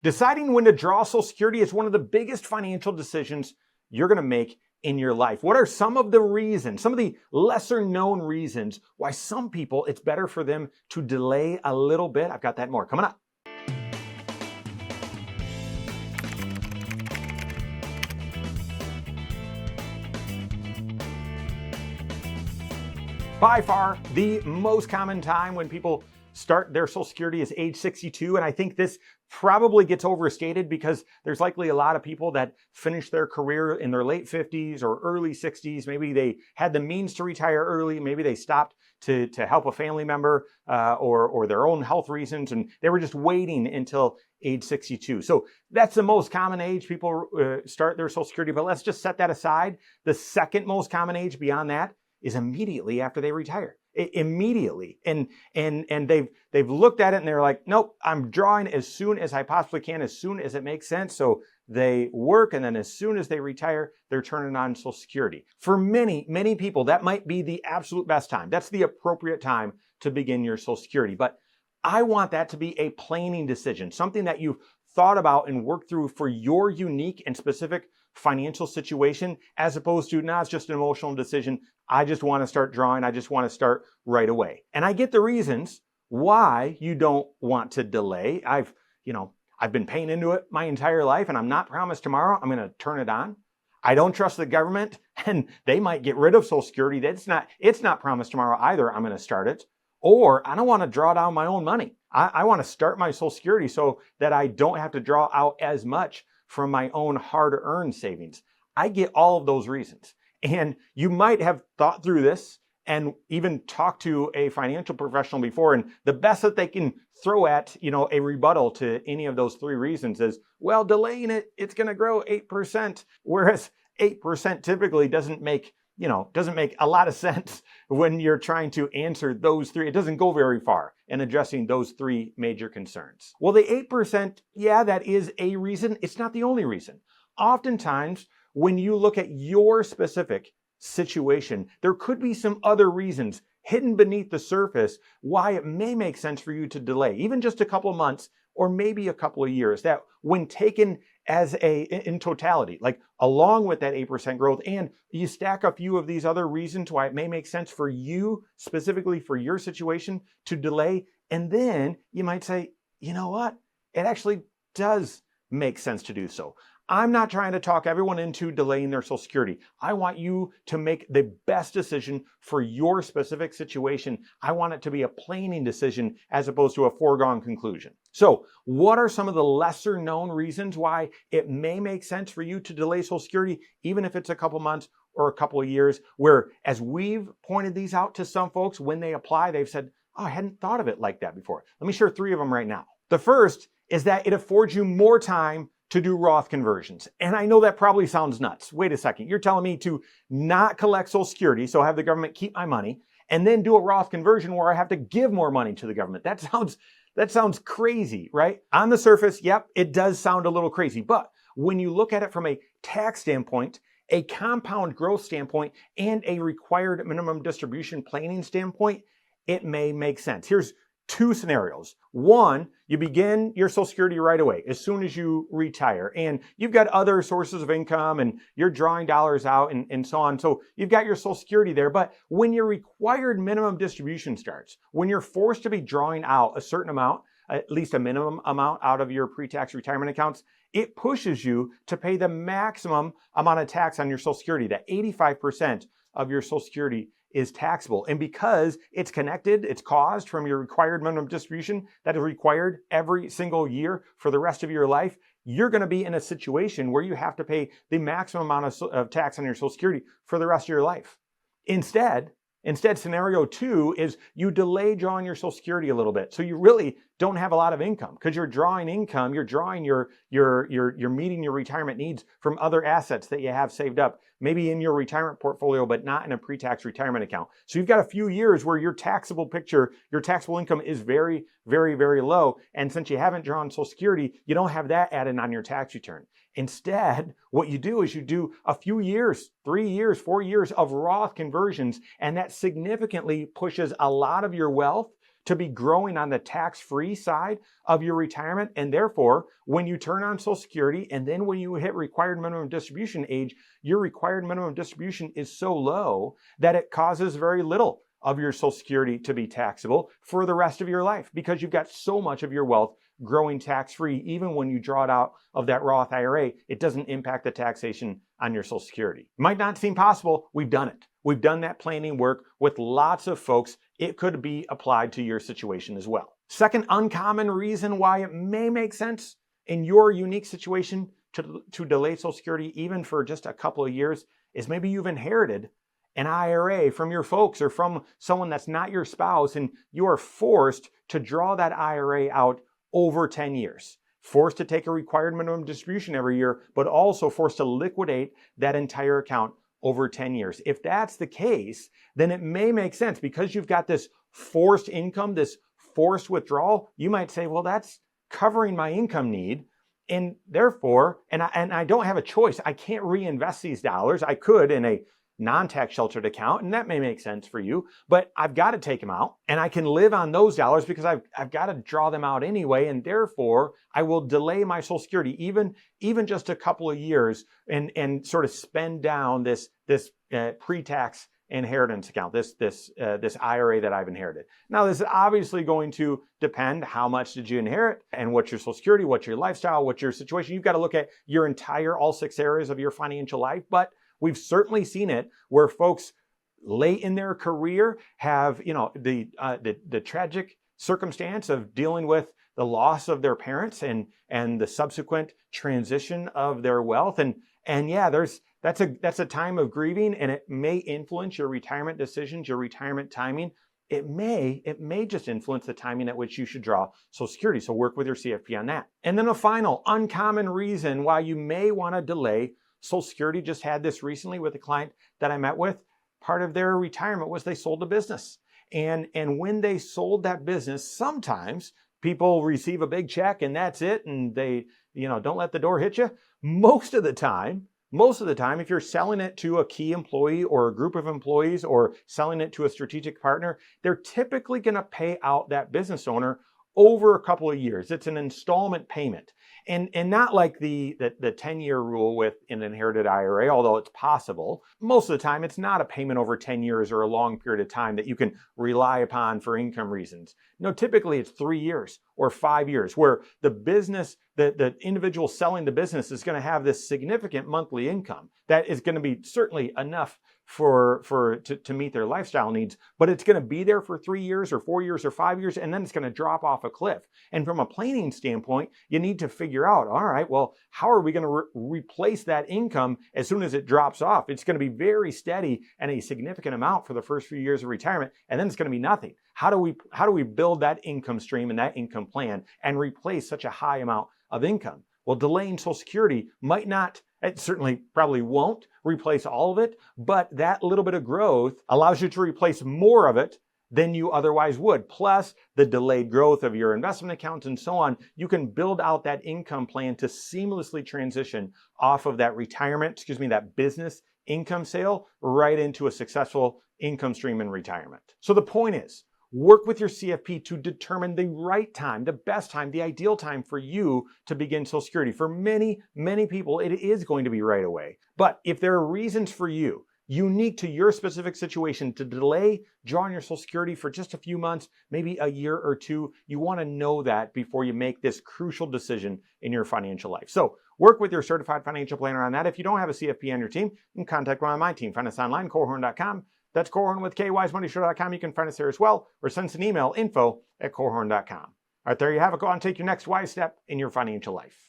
Deciding when to draw Social Security is one of the biggest financial decisions you're going to make in your life. What are some of the reasons, some of the lesser known reasons why some people it's better for them to delay a little bit? I've got that and more coming up. By far, the most common time when people start their Social Security is age 62. And I think this probably gets overstated because there's likely a lot of people that finish their career in their late 50s or early 60s. Maybe they had the means to retire early. Maybe they stopped to help a family member or their own health reasons. And they were just waiting until age 62. So that's the most common age people start their Social Security. But let's just set that aside. The second most common age beyond that is immediately after they retire. Immediately. And they've looked at it and they're like, nope, I'm drawing as soon as I possibly can, as soon as it makes sense. So they work, and then as soon as they retire, they're turning on Social Security. For many, many people, that might be the absolute best time. That's the appropriate time to begin your Social Security. But I want that to be a planning decision, something that you've thought about and worked through for your unique and specific financial situation, as opposed to, nah, it's just an emotional decision. I just want to start drawing. I just want to start right away. And I get the reasons why you don't want to delay. I've been paying into it my entire life, and I'm not promised tomorrow I'm going to turn it on. I don't trust the government, and they might get rid of Social Security. It's not promised tomorrow either. I'm going to start it. Or I don't want to draw down my own money. I want to start my Social Security so that I don't have to draw out as much from my own hard-earned savings. I get all of those reasons. And you might have thought through this and even talked to a financial professional before, and the best that they can throw at, a rebuttal to any of those three reasons is, well, delaying it's going to grow 8%, whereas 8% typically doesn't make a lot of sense when you're trying to answer those three. It doesn't go very far in addressing those three major concerns. Well, the 8%, yeah, that is a reason. It's not the only reason. Oftentimes, when you look at your specific situation, there could be some other reasons hidden beneath the surface why it may make sense for you to delay, even just a couple of months or maybe a couple of years, that when taken as in totality, like along with that 8% growth, and you stack a few of these other reasons why it may make sense for you, specifically for your situation, to delay. And then you might say, you know what? It actually does make sense to do so. I'm not trying to talk everyone into delaying their Social Security. I want you to make the best decision for your specific situation. I want it to be a planning decision as opposed to a foregone conclusion. So what are some of the lesser known reasons why it may make sense for you to delay Social Security, even if it's a couple months or a couple of years, where as we've pointed these out to some folks, when they apply, they've said, oh, I hadn't thought of it like that before. Let me share three of them right now. The first is that it affords you more time to do Roth conversions. And I know that probably sounds nuts. Wait a second. You're telling me to not collect Social Security, so have the government keep my money, and then do a Roth conversion where I have to give more money to the government. That sounds crazy, right? On the surface, yep, it does sound a little crazy. But when you look at it from a tax standpoint, a compound growth standpoint, and a required minimum distribution planning standpoint, it may make sense. Here's two scenarios. One, you begin your Social Security right away, as soon as you retire, and you've got other sources of income and you're drawing dollars out and so on. So you've got your Social Security there. But when your required minimum distribution starts, when you're forced to be drawing out a certain amount, at least a minimum amount out of your pre-tax retirement accounts, it pushes you to pay the maximum amount of tax on your Social Security. That 85% of your Social Security is taxable. And because it's connected, it's caused from your required minimum distribution that is required every single year for the rest of your life, you're going to be in a situation where you have to pay the maximum amount of tax on your Social Security for the rest of your life. Instead, scenario two is you delay drawing your Social Security a little bit. So you really don't have a lot of income because you're drawing income, you're meeting your retirement needs from other assets that you have saved up, maybe in your retirement portfolio, but not in a pre-tax retirement account. So you've got a few years where your taxable income is very, very, very low. And since you haven't drawn Social Security, you don't have that added on your tax return. Instead, what you do is you do a few years, 3 years, 4 years of Roth conversions, and that significantly pushes a lot of your wealth to be growing on the tax-free side of your retirement. And therefore, when you turn on Social Security and then when you hit required minimum distribution age, your required minimum distribution is so low that it causes very little of your Social Security to be taxable for the rest of your life, because you've got so much of your wealth growing tax-free. Even when you draw it out of that Roth IRA, it doesn't impact the taxation on your Social Security. Might not seem possible. We've done it. We've done that planning work with lots of folks. It could be applied to your situation as well. Second uncommon reason why it may make sense in your unique situation to delay Social Security even for just a couple of years is maybe you've inherited an IRA from your folks or from someone that's not your spouse, and you are forced to draw that IRA out over 10 years. Forced to take a required minimum distribution every year, but also forced to liquidate that entire account over 10 years. If that's the case, then it may make sense because you've got this forced income, this forced withdrawal. You might say, well, that's covering my income need. And therefore, and I don't have a choice. I can't reinvest these dollars. I could in a non-tax sheltered account, and that may make sense for you, but I've got to take them out and I can live on those dollars because I've got to draw them out anyway, and therefore I will delay my Social Security even just a couple of years and sort of spend down this pre-tax inheritance account, this IRA that I've inherited. Now, this is obviously going to depend how much did you inherit and what's your Social Security, what's your lifestyle, what's your situation. You've got to look at your entire all 6 areas of your financial life, but we've certainly seen it where folks late in their career have, the tragic circumstance of dealing with the loss of their parents and the subsequent transition of their wealth. And yeah, that's a time of grieving, and it may influence your retirement decisions, your retirement timing. It may just influence the timing at which you should draw Social Security. So work with your CFP on that. And then a final uncommon reason why you may want to delay Social Security. Just had this recently with a client that I met with. Part of their retirement was they sold a business. And when they sold that business, sometimes people receive a big check and that's it. And they, don't let the door hit you. Most of the time, if you're selling it to a key employee or a group of employees or selling it to a strategic partner, they're typically going to pay out that business owner over a couple of years. It's an installment payment. And not like the 10-year rule with an inherited IRA, although it's possible. Most of the time, it's not a payment over 10 years or a long period of time that you can rely upon for income reasons. No, typically it's 3 years or 5 years where the business, the individual selling the business is going to have this significant monthly income that is going to be certainly enough to meet their lifestyle needs, but it's going to be there for 3 years or 4 years or 5 years, and then it's going to drop off a cliff. And from a planning standpoint, you need to figure out, all right, well, how are we going to replace that income as soon as it drops off? It's going to be very steady and a significant amount for the first few years of retirement, and then it's going to be nothing. How do we build that income stream and that income plan and replace such a high amount of income? Well, delaying Social Security might not, it certainly probably won't replace all of it, but that little bit of growth allows you to replace more of it than you otherwise would. Plus the delayed growth of your investment accounts and so on, you can build out that income plan to seamlessly transition off of that that business income sale right into a successful income stream in retirement. So the point is, work with your CFP to determine the right time, the best time, the ideal time for you to begin Social Security. For many, many people, it is going to be right away. But if there are reasons for you, unique to your specific situation, to delay drawing your Social Security for just a few months, maybe a year or two, you want to know that before you make this crucial decision in your financial life. So work with your certified financial planner on that. If you don't have a CFP on your team, you can contact one on my team. Find us online, Korhorn.com. That's Korhorn with KWiseMoneyShow.com. You can find us there as well, or send us an email, info@Korhorn.com. All right, there you have it. Go on and take your next wise step in your financial life.